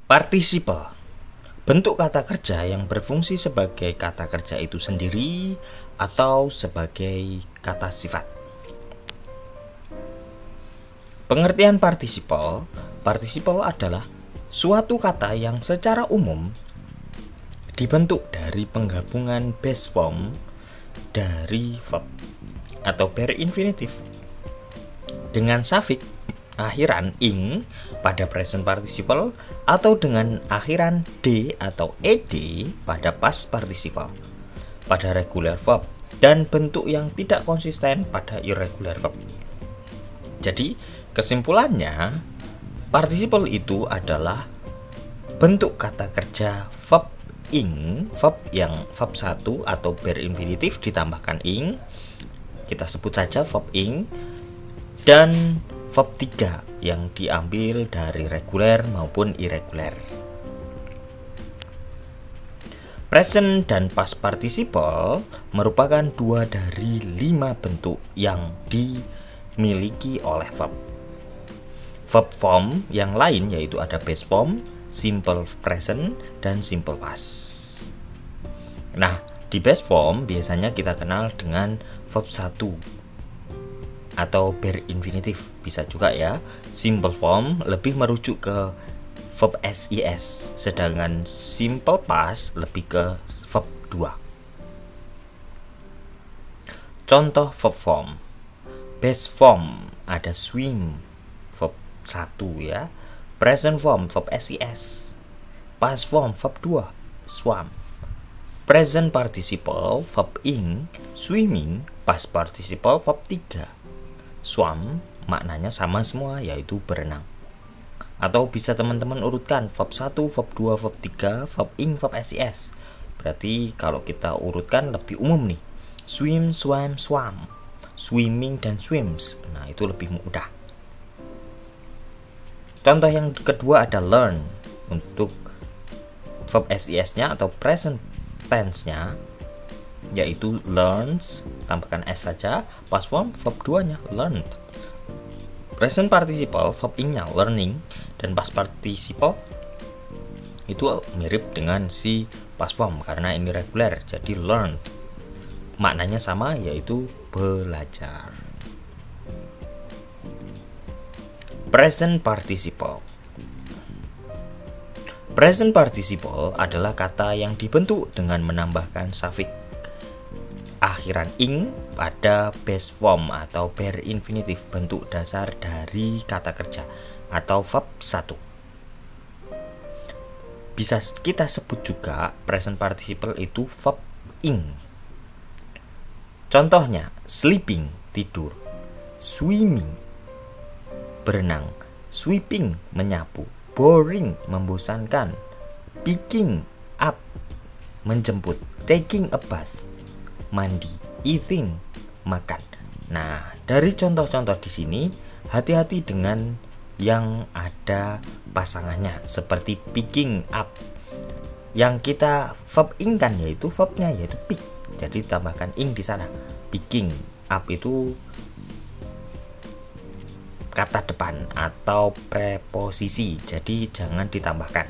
Participle, bentuk kata kerja yang berfungsi sebagai kata kerja itu sendiri atau sebagai kata sifat. Pengertian participle adalah suatu kata yang secara umum dibentuk dari penggabungan base form dari verb atau bare infinitive dengan suffix akhiran ing pada present participle atau dengan akhiran d atau ed pada past participle pada regular verb dan bentuk yang tidak konsisten pada irregular verb. Jadi kesimpulannya, participle itu adalah bentuk kata kerja verb ing, verb yang verb 1 atau bare infinitive ditambahkan ing, kita sebut saja verb ing, dan verb 3 yang diambil dari reguler maupun irregular. Present dan past participle merupakan 2 dari 5 bentuk yang dimiliki oleh verb. Verb form yang lain yaitu ada base form, simple present, dan simple past. Nah, di base form biasanya kita kenal dengan verb 1 atau bare infinitive, bisa juga ya. Simple form lebih merujuk ke verb SIS, sedangkan simple past lebih ke verb 2. Contoh verb form. Base form ada swim, verb 1 ya. Present form verb SIS. Past form verb 2, swam. Present participle verb ing, swimming. Past participle verb 3, swam, maknanya sama semua, yaitu berenang. Atau bisa teman-teman urutkan verb 1, verb 2, verb 3, verb ing, verb SIS. Berarti kalau kita urutkan lebih umum nih. Swim, swam, swam. Swimming dan swims. Nah, itu lebih mudah. Contoh yang kedua ada learn. Untuk verb SIS-nya atau present tense-nya yaitu learns, tambahkan s saja. Past form verb 2-nya learned. Present participle verb ing-nya learning, dan past participle itu mirip dengan si past form karena ini regular, jadi learned. Maknanya sama, yaitu belajar. Present participle. Present participle adalah kata yang dibentuk dengan menambahkan suffix akhiran ing pada base form atau bare infinitive, bentuk dasar dari kata kerja atau verb 1. Bisa kita sebut juga present participle itu verb ing. Contohnya sleeping, tidur. Swimming, berenang. Sweeping, menyapu. Boring, membosankan. Picking up, menjemput. Taking a bath, mandi. Eating, makan. Nah, dari contoh-contoh di sini, hati-hati dengan yang ada pasangannya, seperti picking up. Yang kita verb ing kan yaitu verbnya yaitu pick. Jadi tambahkan ing di sana. Picking up itu kata depan atau preposisi, jadi jangan ditambahkan.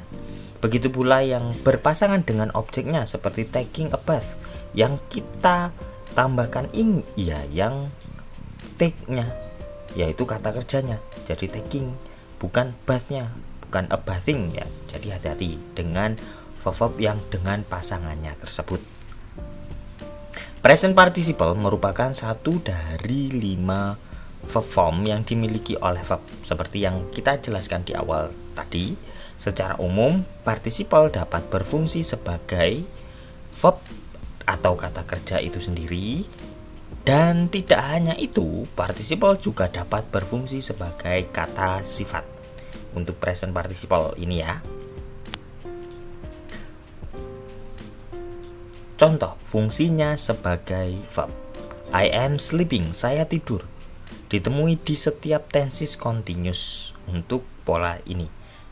Begitu pula yang berpasangan dengan objeknya seperti taking a bath, yang kita tambahkan ing ya yang take-nya, yaitu kata kerjanya. Jadi taking, bukan bath-nya, bukan a bathing ya. Jadi hati-hati dengan verb yang dengan pasangannya tersebut. Present participle merupakan satu dari 5 verb form yang dimiliki oleh verb. Seperti yang kita jelaskan di awal tadi, secara umum participle dapat berfungsi sebagai verb atau kata kerja itu sendiri, dan tidak hanya itu, participle juga dapat berfungsi sebagai kata sifat. Untuk present participle ini ya. Contoh fungsinya sebagai verb. I am sleeping, saya tidur. Ditemui di setiap tenses continuous untuk pola ini.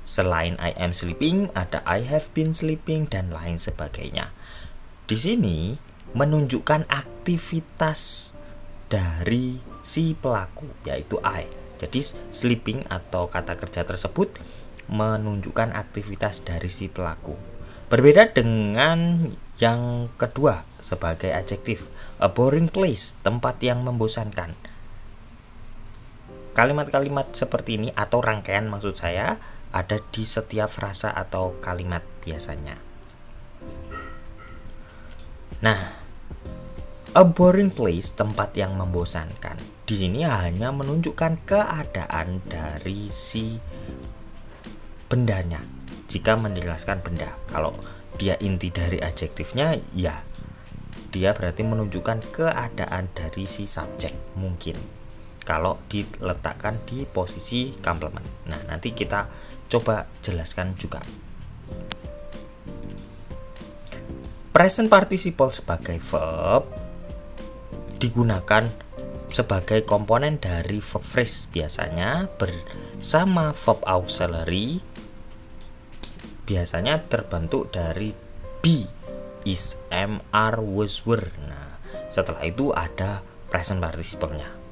Selain I am sleeping, ada I have been sleeping dan lain sebagainya. Di sini menunjukkan aktivitas dari si pelaku, yaitu I. Jadi sleeping atau kata kerja tersebut menunjukkan aktivitas dari si pelaku. Berbeda dengan yang kedua sebagai adjektif, a boring place, tempat yang membosankan. Kalimat-kalimat seperti ini atau rangkaian maksud saya ada di setiap frasa atau kalimat biasanya. Nah, a boring place, tempat yang membosankan. Di sini hanya menunjukkan keadaan dari si bendanya. Jika menjelaskan benda, kalau dia inti dari adjektifnya, ya dia berarti menunjukkan keadaan dari si subjek mungkin. Kalau diletakkan di posisi complement. Nah, nanti kita coba jelaskan juga. Present participle sebagai verb digunakan sebagai komponen dari verb phrase, biasanya bersama verb auxiliary, biasanya terbentuk dari be, is, am, are, was, were. Nah, setelah itu ada present participle-nya.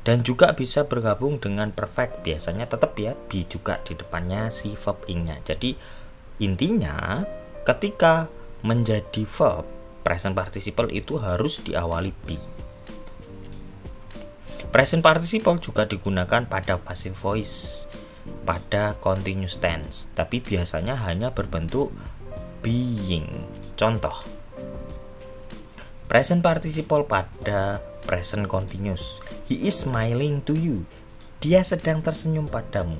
Dan juga bisa bergabung dengan perfect, biasanya tetap ya be juga di depannya si verb ing-nya. Jadi intinya ketika menjadi verb present participle itu harus diawali be. Present participle juga digunakan pada passive voice, pada continuous tense, tapi biasanya hanya berbentuk being. Contoh, present participle pada present continuous, he is smiling to you, dia sedang tersenyum padamu.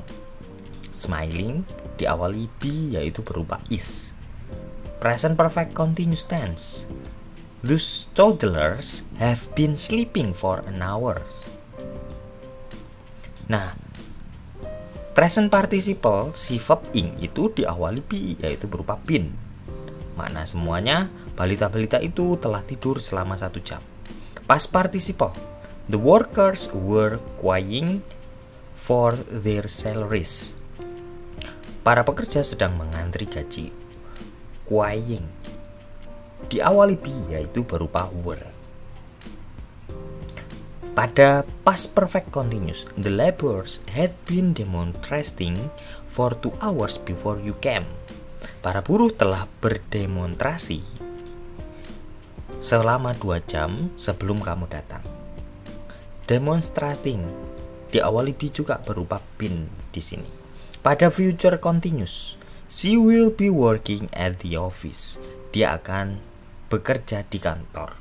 Smiling diawali be, yaitu berupa is. Present perfect continuous tense, those toddlers have been sleeping for an hour. Nah, present participle si verb ing itu diawali be, yaitu berupa been. Makna semuanya, balita-balita itu telah tidur selama 1 jam. Past participle, the workers were queuing for their salaries. Para pekerja sedang mengantri gaji. Queuing diawali be, yaitu berupa were. Pada past perfect continuous, the laborers had been demonstrating for 2 hours before you came. Para buruh telah berdemonstrasi selama 2 jam sebelum kamu datang. Demonstrating diawali be juga berupa been di sini. Pada future continuous, she will be working at the office. Dia akan bekerja di kantor.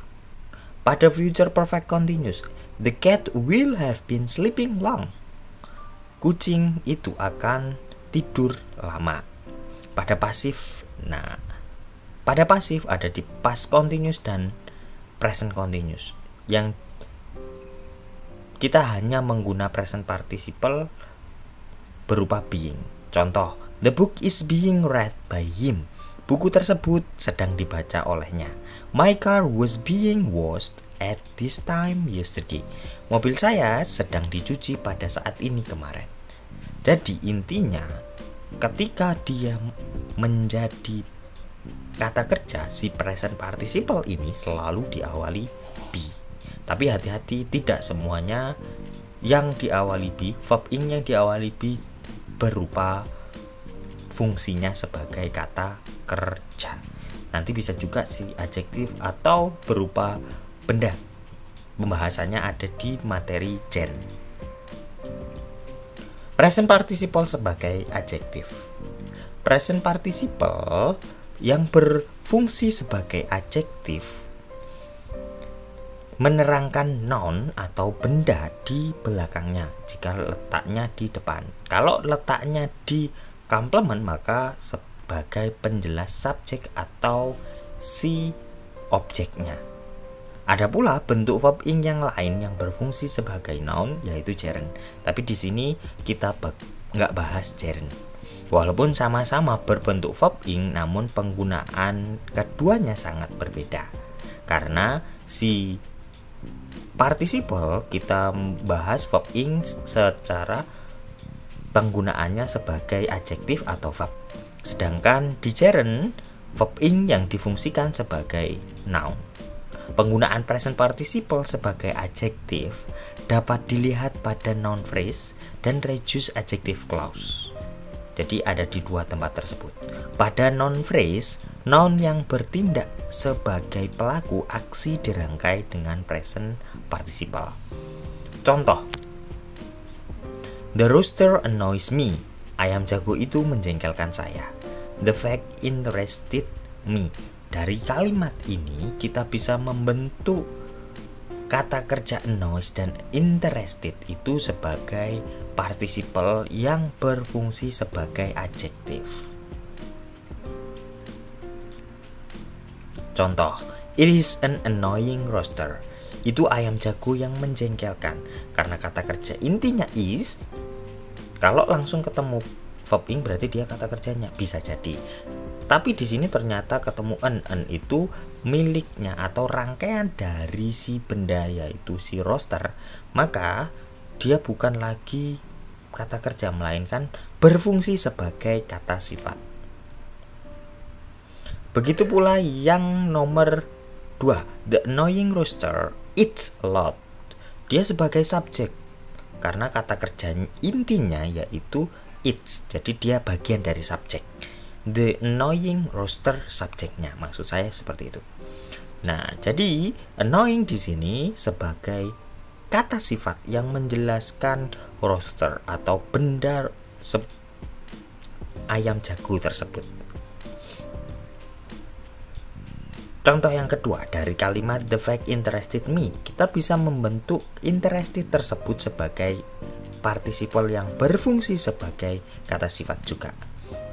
Pada future perfect continuous, the cat will have been sleeping long. Kucing itu akan tidur lama. Pada pasif, nah, pada pasif ada di past continuous dan present continuous. Yang kita hanya menggunakan present participle berupa being. Contoh, the book is being read by him. Buku tersebut sedang dibaca olehnya. My car was being washed at this time yesterday. Mobil saya sedang dicuci pada saat ini kemarin. Jadi intinya ketika dia menjadi kata kerja, si present participle ini selalu diawali be. Tapi hati-hati, tidak semuanya yang diawali be, verb ing yang diawali be berupa fungsinya sebagai kata kerja. Nanti bisa juga si adjektif atau berupa benda. Pembahasannya ada di materi gen. Present participle sebagai adjektif. Present participle yang berfungsi sebagai adjektif menerangkan noun atau benda di belakangnya jika letaknya di depan. Kalau letaknya di complement maka sebagai penjelas subjek atau si objeknya. Ada pula bentuk verb ing yang lain yang berfungsi sebagai noun, yaitu gerund. Tapi di sini kita nggak bahas gerund. Walaupun sama-sama berbentuk verb ing, namun penggunaan keduanya sangat berbeda. Karena si participle kita bahas verb ing secara penggunaannya sebagai adjektif atau verb. Sedangkan di gerund, verb ing yang difungsikan sebagai noun. Penggunaan present participle sebagai adjektif dapat dilihat pada noun phrase dan reduced adjective clause. Jadi ada di dua tempat tersebut. Pada noun phrase, noun yang bertindak sebagai pelaku aksi dirangkai dengan present participle. Contoh, the rooster annoys me. Ayam jago itu menjengkelkan saya. The fact interested me. Dari kalimat ini kita bisa membentuk kata kerja annoys dan interested itu sebagai participle yang berfungsi sebagai adjektif. Contoh, it is an annoying rooster. Itu ayam jago yang menjengkelkan. Karena kata kerja intinya is, kalau langsung ketemu verb ing berarti dia kata kerjanya, bisa jadi. Tapi di sini ternyata ketemu an itu miliknya atau rangkaian dari si benda yaitu si roster, maka dia bukan lagi kata kerja melainkan berfungsi sebagai kata sifat. Begitu pula yang nomor 2, the annoying rooster eats a lot. Dia sebagai subjek karena kata kerja intinya yaitu eats, jadi dia bagian dari subjek. The annoying rooster subjeknya, maksud saya seperti itu. Nah, jadi annoying di sini sebagai kata sifat yang menjelaskan rooster atau benda ayam jago tersebut. Contoh yang kedua, dari kalimat the fact interested me, kita bisa membentuk interested tersebut sebagai participle yang berfungsi sebagai kata sifat juga.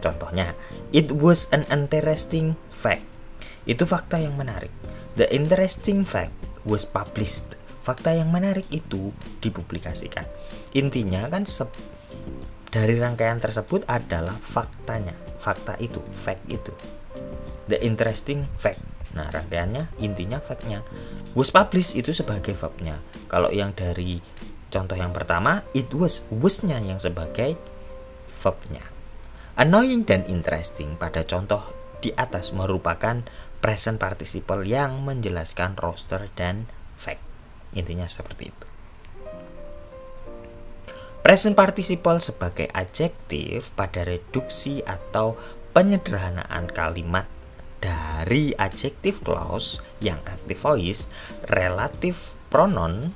Contohnya, it was an interesting fact. Itu fakta yang menarik. The interesting fact was published. Fakta yang menarik itu dipublikasikan. Intinya kan dari rangkaian tersebut adalah faktanya. Fakta itu, fact itu. The interesting fact. Nah, rangkaiannya intinya fact-nya. Was published itu sebagai verb-nya. Kalau yang dari contoh yang pertama, it was-nya yang sebagai verb-nya. Annoying dan interesting pada contoh di atas merupakan present participle yang menjelaskan roster dan fact. Intinya seperti itu. Present participle sebagai adjektif pada reduksi atau penyederhanaan kalimat dari adjective clause yang active voice, relative pronoun,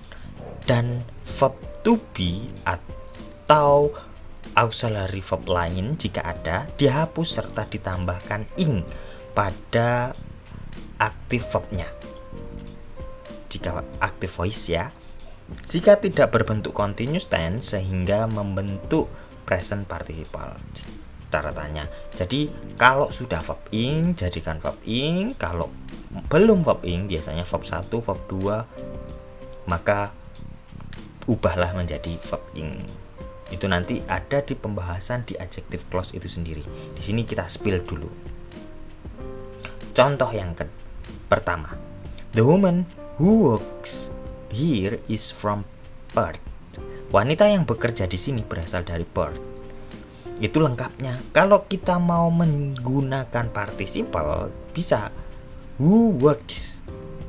dan verb to be atau auxiliary verb lain jika ada dihapus serta ditambahkan ing pada active verbnya. Jika active voice ya. Jika tidak berbentuk continuous tense sehingga membentuk present participle. Catatannya. Jadi kalau sudah verb ing jadikan verb ing, kalau belum verb ing biasanya verb 1, verb 2 maka ubahlah menjadi verb ing. Itu nanti ada di pembahasan di adjective clause itu sendiri. Di sini kita spill dulu. Contoh yang pertama, the woman who works here is from Perth. Wanita yang bekerja di sini berasal dari Perth. Itu lengkapnya. Kalau kita mau menggunakan participle bisa who works.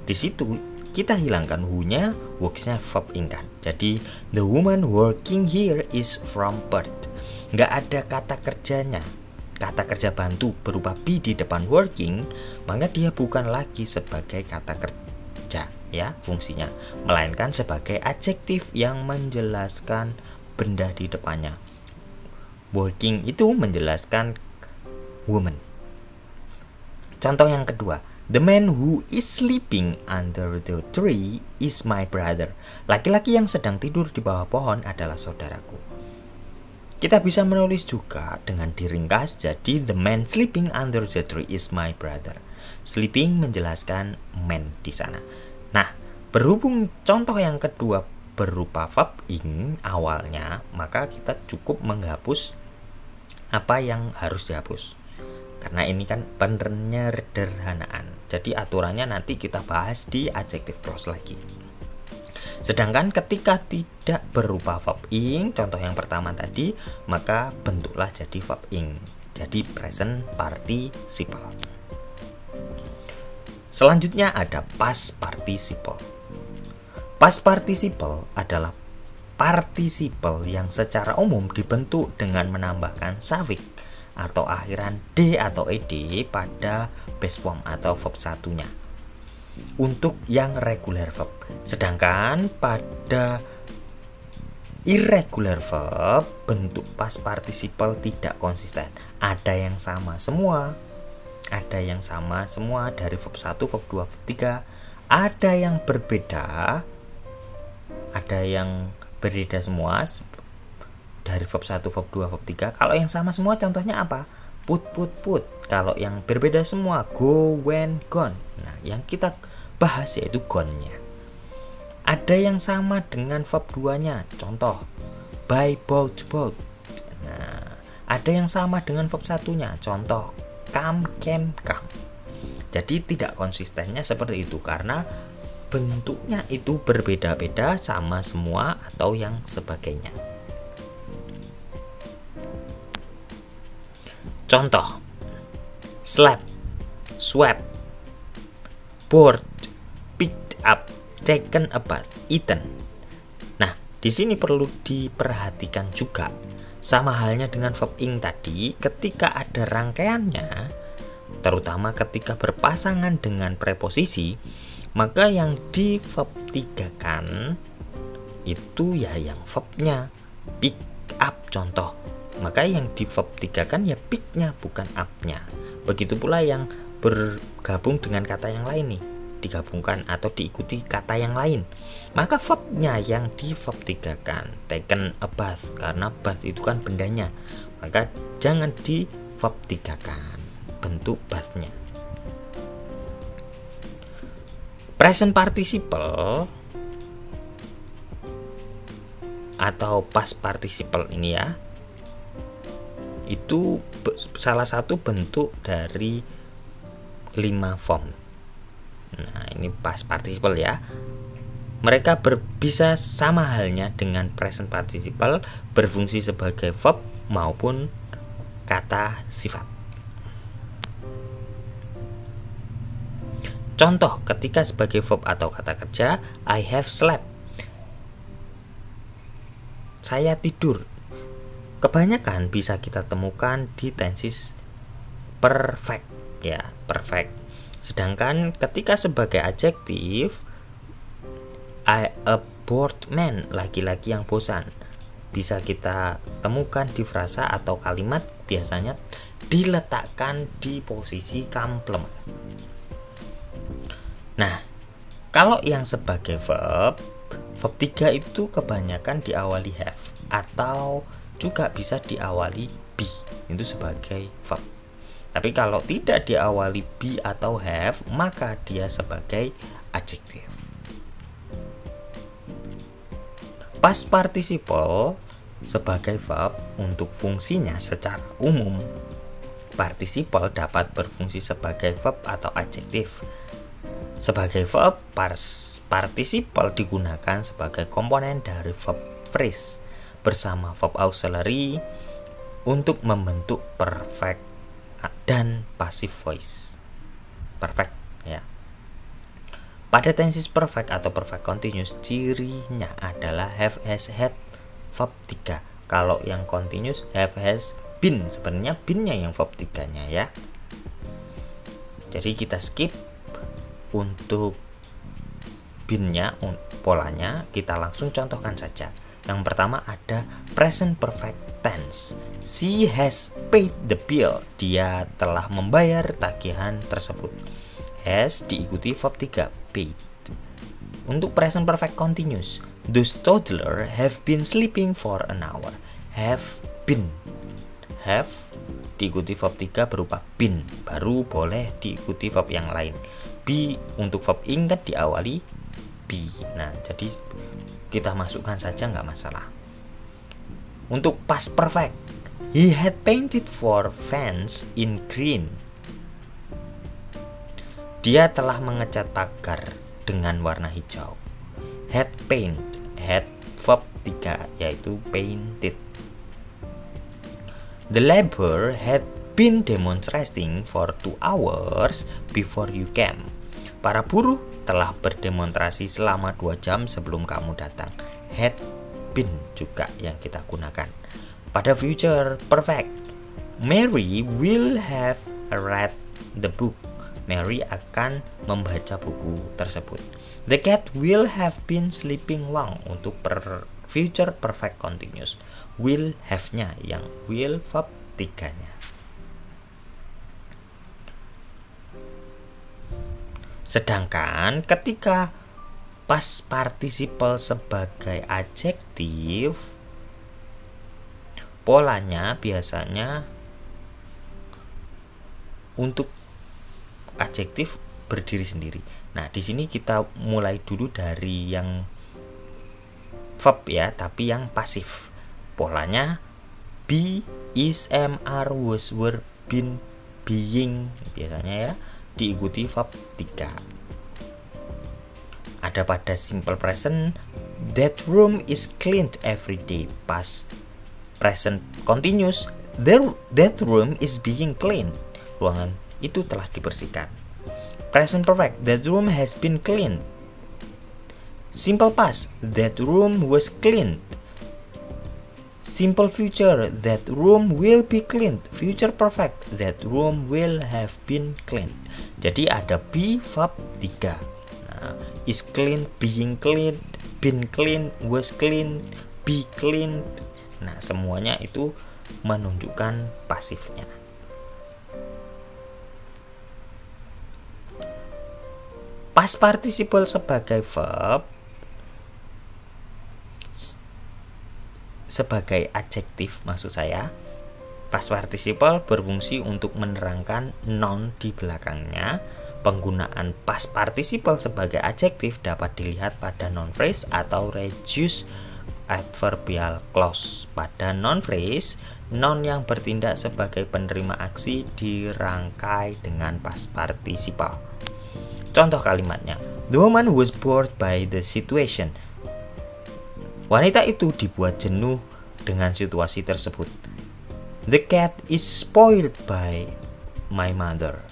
Di situ kita hilangkan who-nya, works-nya verb ing kan. Jadi the woman working here is from Perth. Nggak ada kata kerjanya, kata kerja bantu berupa be di depan working, maka dia bukan lagi sebagai kata kerja ya fungsinya, melainkan sebagai adjektif yang menjelaskan benda di depannya. Working itu menjelaskan woman. Contoh yang kedua, the man who is sleeping under the tree is my brother. Laki-laki yang sedang tidur di bawah pohon adalah saudaraku. Kita bisa menulis juga dengan diringkas jadi the man sleeping under the tree is my brother. Sleeping menjelaskan man di sana. Nah, berhubung contoh yang kedua berupa verb ing awalnya, maka kita cukup menghapus apa yang harus dihapus. Karena ini kan penyederhanaan. Jadi aturannya nanti kita bahas di adjective clause lagi. Sedangkan ketika tidak berupa verb ing, contoh yang pertama tadi, maka bentuklah jadi verb ing. Jadi present participle. Selanjutnya ada past participle. Past participle adalah participle yang secara umum dibentuk dengan menambahkan suffix atau akhiran d atau ed pada base form atau verb satunya untuk yang regular verb. Sedangkan pada irregular verb bentuk past participle tidak konsisten. Ada yang sama semua. Ada yang sama semua dari verb 1, verb 2, verb 3. Ada yang berbeda. Ada yang berbeda semua dari verb 1, verb 2, verb 3. Kalau yang sama semua contohnya apa? Put, put, put. Kalau yang berbeda semua go, went, gone. Nah, yang kita bahas yaitu gone-nya. Ada yang sama dengan verb 2-nya. Contoh buy, bought, bought. Nah, ada yang sama dengan verb 1-nya. Contoh come, came, come. Jadi tidak konsistennya seperti itu karena bentuknya itu berbeda-beda, sama semua atau yang sebagainya. Contoh slap, swept, board, picked up, taken a bath, eaten. Nah, di sini perlu diperhatikan juga. Sama halnya dengan verb ing tadi, ketika ada rangkaiannya, terutama ketika berpasangan dengan preposisi, maka yang di verb 3 kan itu ya yang verbnya. Pick up contoh, maka yang di verb 3 kan ya pick-nya bukan up-nya. Begitu pula yang bergabung dengan kata yang lain nih, digabungkan atau diikuti kata yang lain, maka verbnya yang di verb 3 kan. Taken a bath, karena bath itu kan bendanya, maka jangan di verb 3 kan bentuk bathnya. Present participle atau past participle ini ya, itu salah satu bentuk dari 5 form. Nah, ini past participle ya. Mereka bisa sama halnya dengan present participle, berfungsi sebagai verb maupun kata sifat. Contoh ketika sebagai verb atau kata kerja, I have slept. Saya tidur. Kebanyakan bisa kita temukan di tenses perfect ya, perfect. Sedangkan ketika sebagai adjektif, a bored man, laki-laki yang bosan, bisa kita temukan di frasa atau kalimat biasanya diletakkan di posisi komplement. Nah, kalau yang sebagai verb 3 itu kebanyakan diawali have atau juga bisa diawali be, itu sebagai verb. Tapi kalau tidak diawali be atau have, maka dia sebagai adjektif. Past participle sebagai verb untuk fungsinya secara umum, participle dapat berfungsi sebagai verb atau adjektif. Sebagai verb, participle digunakan sebagai komponen dari verb phrase bersama verb auxiliary untuk membentuk perfect dan passive voice. Perfect ya. Pada tenses perfect atau perfect continuous, cirinya adalah have, has, had, verb 3. Kalau yang continuous have, has, been. Sebenarnya been-nya yang verb 3-nya ya. Jadi kita skip untuk been-nya, polanya kita langsung contohkan saja. Yang pertama ada present perfect tense. She has paid the bill. Dia telah membayar tagihan tersebut. Has diikuti verb 3, paid. Untuk present perfect continuous, those toddlers have been sleeping for an hour. Have been. Have diikuti verb 3 berupa been, baru boleh diikuti verb yang lain. Be untuk verb ing kan diawali be. Nah, jadi kita masukkan saja nggak masalah. Untuk past perfect, he had painted four fence in green. Dia telah mengecat pagar dengan warna hijau. Had paint, had verb 3 yaitu painted. The labor had been demonstrating for 2 hours before you came. Para buruh telah berdemonstrasi selama 2 jam sebelum kamu datang. Had been juga yang kita gunakan. Pada future perfect, Mary will have read the book. Mary akan membaca buku tersebut. The cat will have been sleeping long untuk future perfect continuous. Will have-nya yang will verb 3-nya. Sedangkan ketika past participle sebagai adjektif, polanya biasanya untuk adjektif berdiri sendiri. Nah, di sini kita mulai dulu dari yang verb ya, tapi yang pasif. Polanya be, is, am, are, was, were, been, being biasanya ya, diikuti verb 3. Ada pada simple present, that room is cleaned every day. Past present continuous, that room is being cleaned. Ruangan itu telah dibersihkan. Present perfect, that room has been cleaned. Simple past, that room was cleaned. Simple future, that room will be cleaned. Future perfect, that room will have been cleaned. Jadi ada be verb 3. Nah, is clean, being clean, been clean, was clean, be clean. Nah, semuanya itu menunjukkan pasifnya. Past participle sebagai verb, sebagai adjektif maksud saya. Past participle berfungsi untuk menerangkan noun di belakangnya. Penggunaan past participle sebagai adjektif dapat dilihat pada noun phrase atau reduced adverbial clause. Pada noun phrase, noun yang bertindak sebagai penerima aksi dirangkai dengan past participle. Contoh kalimatnya, the woman was bored by the situation. Wanita itu dibuat jenuh dengan situasi tersebut. The cat is spoiled by my mother.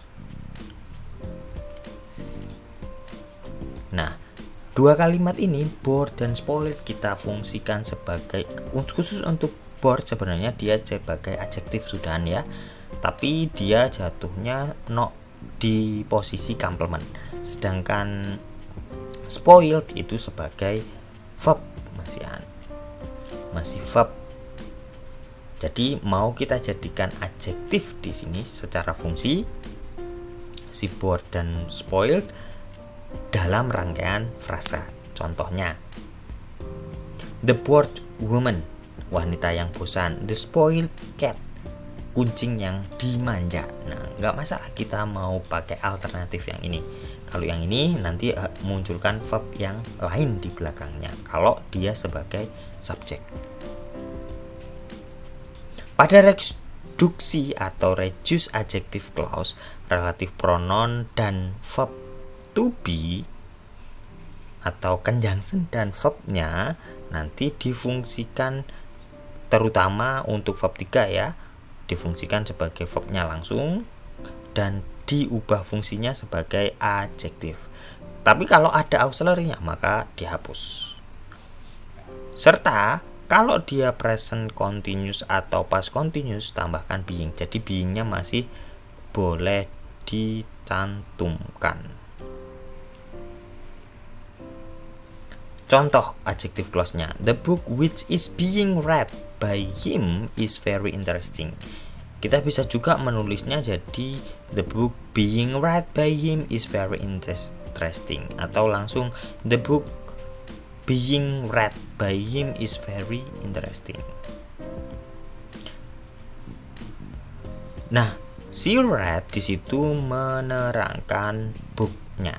Nah, dua kalimat ini, bored dan spoiled, kita fungsikan sebagai, khusus untuk bored sebenarnya dia sebagai adjektif sudahan ya, tapi dia jatuhnya di posisi complement. Sedangkan spoiled itu sebagai verb, masih verb. Jadi mau kita jadikan adjektif di sini secara fungsi, si bored dan spoiled dalam rangkaian frasa. Contohnya, the bored woman, wanita yang bosan. The spoiled cat, kucing yang dimanja. Nah, nggak masalah kita mau pakai alternatif yang ini. Kalau yang ini nanti munculkan verb yang lain di belakangnya kalau dia sebagai subjek. Pada reduksi atau reduce adjective clause, relative pronoun dan verb to be atau conjunction dan verbnya nanti difungsikan, terutama untuk verb 3 ya, difungsikan sebagai verbnya langsung dan diubah fungsinya sebagai adjektif. Tapi kalau ada auxiliary-nya maka dihapus. Serta kalau dia present continuous atau past continuous, tambahkan being. Jadi being-nya masih boleh dicantumkan. Contoh adjective clause-nya, the book which is being read by him is very interesting. Kita bisa juga menulisnya jadi the book being read by him is very interesting, atau langsung the book being read by him is very interesting. Nah, si read di situ menerangkan booknya.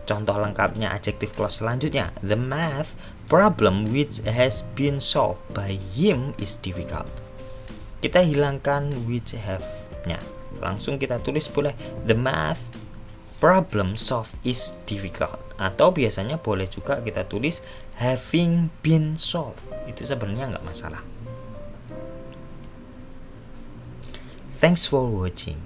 Contoh lengkapnya adjective clause selanjutnya, the math problem which has been solved by him is difficult. Kita hilangkan which have-nya, langsung kita tulis boleh the math problem solved is difficult, atau biasanya boleh juga kita tulis having been solved. Itu sebenarnya nggak masalah. Thanks for watching.